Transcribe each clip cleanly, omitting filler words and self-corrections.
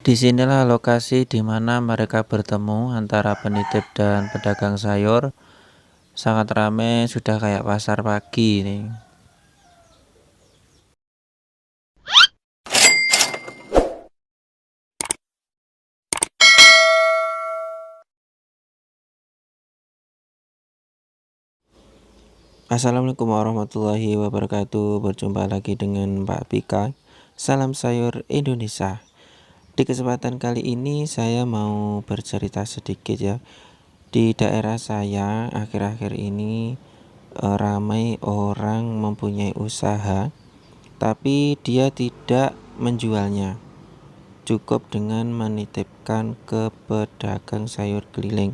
Disinilah lokasi di mana mereka bertemu antara penitip dan pedagang sayur. Sangat ramai, sudah kayak pasar pagi ini. Assalamualaikum warahmatullahi wabarakatuh. Berjumpa lagi dengan Pak Pika. Salam sayur Indonesia. Di kesempatan kali ini saya mau bercerita sedikit ya. Di daerah saya akhir-akhir ini ramai orang mempunyai usaha, tapi dia tidak menjualnya. Cukup dengan menitipkan ke pedagang sayur keliling.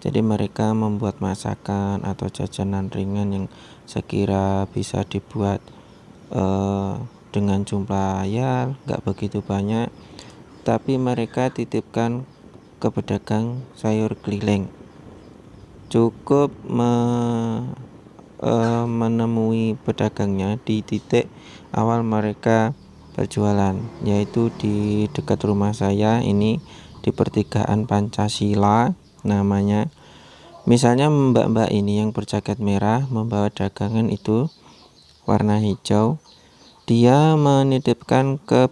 Jadi mereka membuat masakan atau jajanan ringan yang sekira bisa dibuat dengan jumlah ya nggak begitu banyak, tapi mereka titipkan ke pedagang sayur keliling. Cukup menemui pedagangnya di titik awal mereka berjualan, yaitu di dekat rumah saya ini di pertigaan Pancasila namanya. Misalnya mbak-mbak ini yang berjaket merah membawa dagangan itu warna hijau, dia menitipkan ke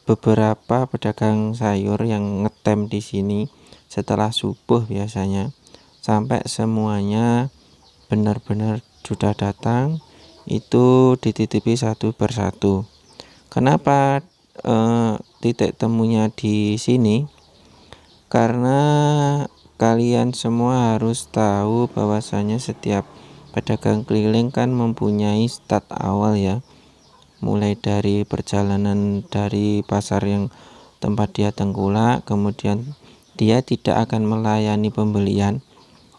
beberapa pedagang sayur yang ngetem di sini setelah subuh biasanya, sampai semuanya benar-benar sudah datang, itu dititipi satu persatu. Kenapa titik temunya di sini? Karena kalian semua harus tahu bahwasanya setiap pedagang keliling kan mempunyai start awal ya. Mulai dari perjalanan dari pasar yang tempat dia tengkulak, kemudian dia tidak akan melayani pembelian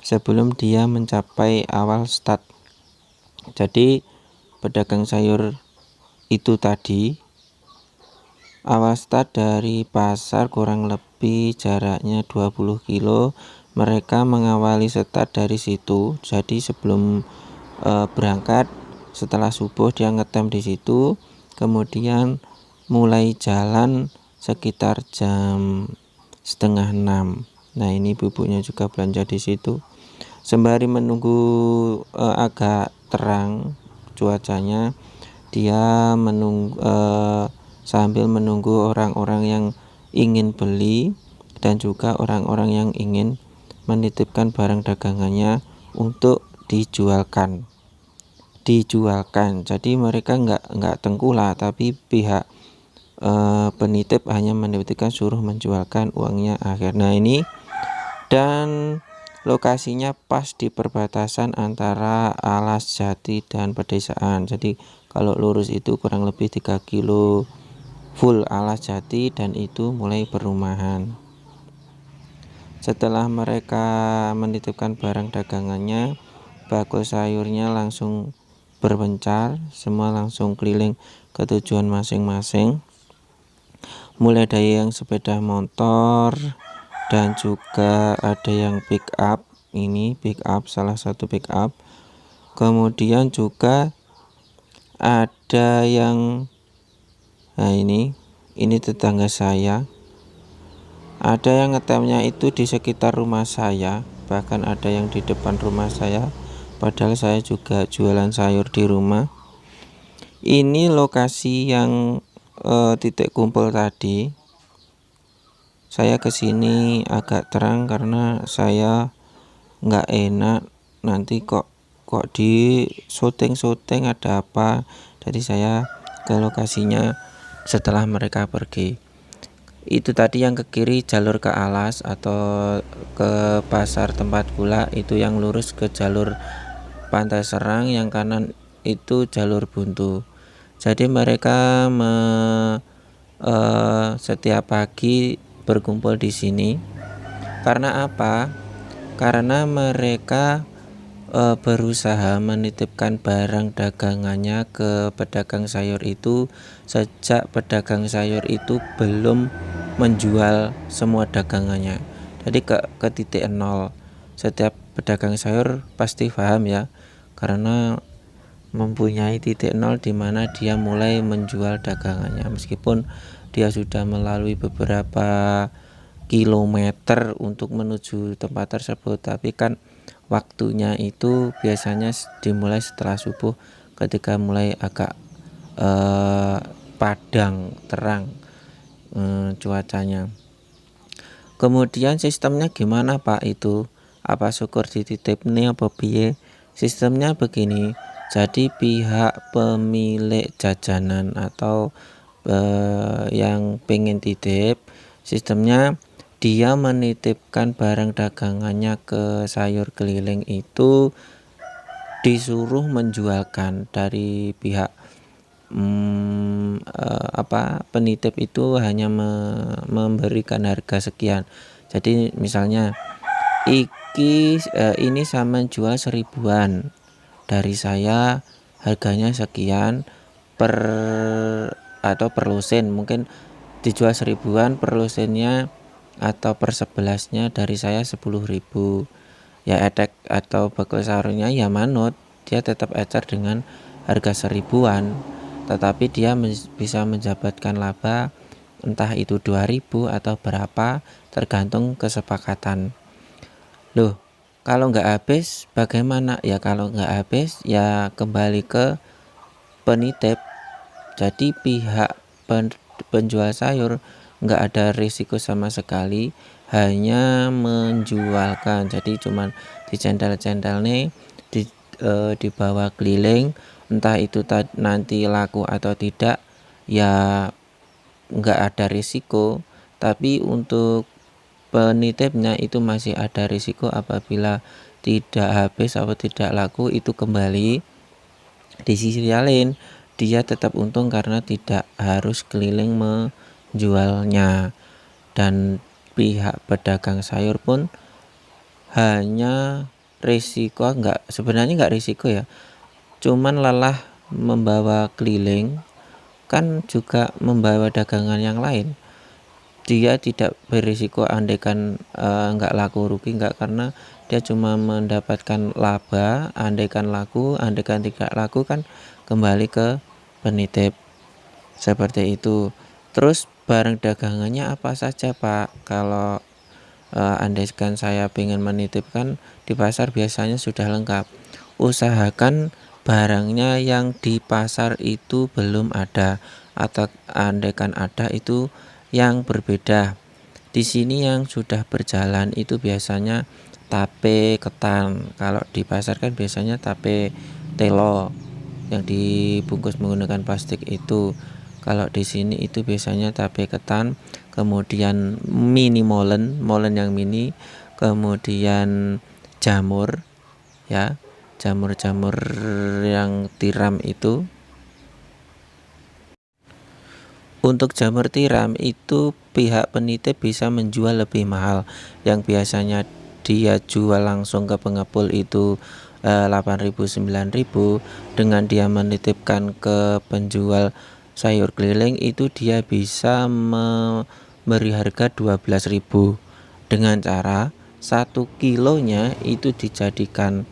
sebelum dia mencapai awal start. Jadi pedagang sayur itu tadi awal start dari pasar kurang lebih jaraknya 20 kilo. Mereka mengawali start dari situ. Jadi sebelum berangkat setelah subuh dia ngetem di situ, kemudian mulai jalan sekitar jam setengah 6. Nah ini bubuknya juga belanja di situ. Sembari menunggu agak terang cuacanya, dia sambil menunggu orang-orang yang ingin beli dan juga orang-orang yang ingin menitipkan barang dagangannya untuk dijualkan. Jadi mereka nggak tengkulak, tapi pihak penitip hanya menitipkan, suruh menjualkan, uangnya akhir. Nah ini, dan lokasinya pas di perbatasan antara Alas Jati dan pedesaan. Jadi kalau lurus itu kurang lebih 3 kilo full Alas Jati, dan itu mulai perumahan. Setelah mereka menitipkan barang dagangannya, bakul sayurnya langsung berpencar, semua langsung keliling ke tujuan masing-masing. Mulai dari yang sepeda motor dan juga ada yang pick up, ini pick up, salah satu pick up. Kemudian juga ada yang, nah ini tetangga saya, ada yang ngetemnya itu di sekitar rumah saya, bahkan ada yang di depan rumah saya, padahal saya juga jualan sayur di rumah. Ini lokasi yang titik kumpul tadi. Saya kesini agak terang karena saya nggak enak nanti kok di syuting ada apa. Jadi saya ke lokasinya setelah mereka pergi. Itu tadi yang ke kiri jalur ke Alas atau ke pasar tempat gula, itu yang lurus ke jalur Pantai Serang, yang kanan itu jalur buntu. Jadi mereka setiap pagi berkumpul di sini. Karena apa? Karena mereka berusaha menitipkan barang dagangannya ke pedagang sayur itu sejak pedagang sayur itu belum menjual semua dagangannya. Jadi ke titik nol. Setiap pedagang sayur pasti paham ya, karena mempunyai titik nol di mana dia mulai menjual dagangannya. Meskipun dia sudah melalui beberapa kilometer untuk menuju tempat tersebut, tapi kan waktunya itu biasanya dimulai setelah subuh ketika mulai agak padang terang cuacanya. Kemudian sistemnya gimana Pak itu? Apa syukur dititipne apa piye? Sistemnya begini. Jadi pihak pemilik jajanan atau yang pengen titip, sistemnya dia menitipkan barang dagangannya ke sayur keliling itu disuruh menjualkan dari pihak penitip itu hanya memberikan harga sekian. Jadi misalnya ini sama jual 1000-an, dari saya harganya sekian per lusin, mungkin dijual 1000-an, per lusinnya atau per 11-nya dari saya 10.000. Ya etek atau bakul sayurnya ya manut, dia tetap ecer dengan harga 1000-an, tetapi dia bisa mendapatkan laba entah itu 2000 atau berapa, tergantung kesepakatan. Loh, kalau nggak habis bagaimana? Ya kalau nggak habis ya kembali ke penitip. Jadi pihak penjual sayur nggak ada risiko sama sekali, hanya menjualkan. Jadi cuman dicendal-cendal nih, dibawa keliling, entah itu nanti laku atau tidak ya nggak ada risiko. Tapi untuk penitipnya itu masih ada risiko, apabila tidak habis atau tidak laku itu kembali. Di sisi lain dia tetap untung karena tidak harus keliling menjualnya, dan pihak pedagang sayur pun hanya risiko sebenarnya nggak risiko ya, cuman lelah membawa keliling, kan juga membawa dagangan yang lain. Dia tidak berisiko andaikan nggak laku rugi, nggak, karena dia cuma mendapatkan laba. Andaikan laku, andaikan tidak laku kan kembali ke penitip, seperti itu. Terus barang dagangannya apa saja Pak? Kalau andaikan saya ingin menitipkan di pasar biasanya sudah lengkap. Usahakan barangnya yang di pasar itu belum ada, atau andaikan ada itu yang berbeda. Di sini yang sudah berjalan itu biasanya tape ketan. Kalau di pasar kan biasanya tape telo yang dibungkus menggunakan plastik itu. Kalau di sini itu biasanya tape ketan, kemudian mini molen yang mini, kemudian jamur ya, jamur-jamur yang tiram itu. Untuk jamur tiram itu pihak penitip bisa menjual lebih mahal, yang biasanya dia jual langsung ke pengepul itu 8.000 9.000, dengan dia menitipkan ke penjual sayur keliling itu dia bisa memberi harga 12.000, dengan cara 1 kilonya itu dijadikan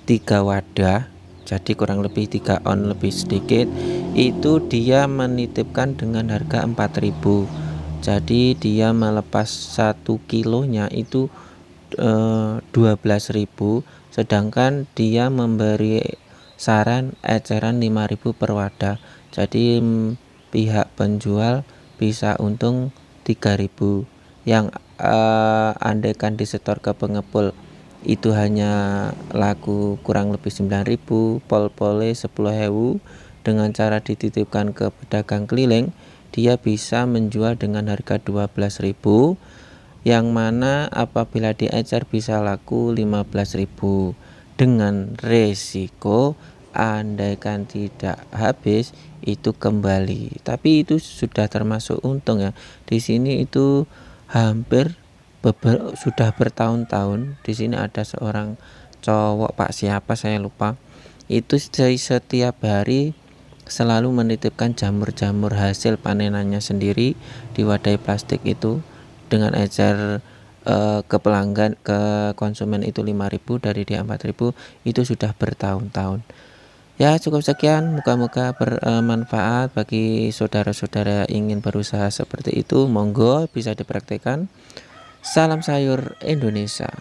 3 wadah, jadi kurang lebih 3 on lebih sedikit, itu dia menitipkan dengan harga 4.000. Jadi dia melepas 1 kilonya itu 12.000, sedangkan dia memberi saran eceran 5.000 per wadah. Jadi pihak penjual bisa untung 3.000, yang andaikan disetor ke pengepul itu hanya laku kurang lebih 9.000, pol-pole 10.000. Dengan cara dititipkan ke pedagang keliling, dia bisa menjual dengan harga 12.000, yang mana apabila diecer bisa laku 15.000, dengan resiko andaikan tidak habis itu kembali. Tapi itu sudah termasuk untung ya. Di sini itu hampir sudah bertahun-tahun. Di sini ada seorang cowok, Pak siapa saya lupa, itu setiap hari selalu menitipkan jamur-jamur hasil panenannya sendiri di wadah plastik itu, dengan ecer ke pelanggan, ke konsumen itu 5.000, dari dia 4.000, itu sudah bertahun-tahun. Ya, cukup sekian, moga-moga bermanfaat bagi saudara-saudara ingin berusaha seperti itu. Monggo bisa dipraktikkan. Salam sayur Indonesia.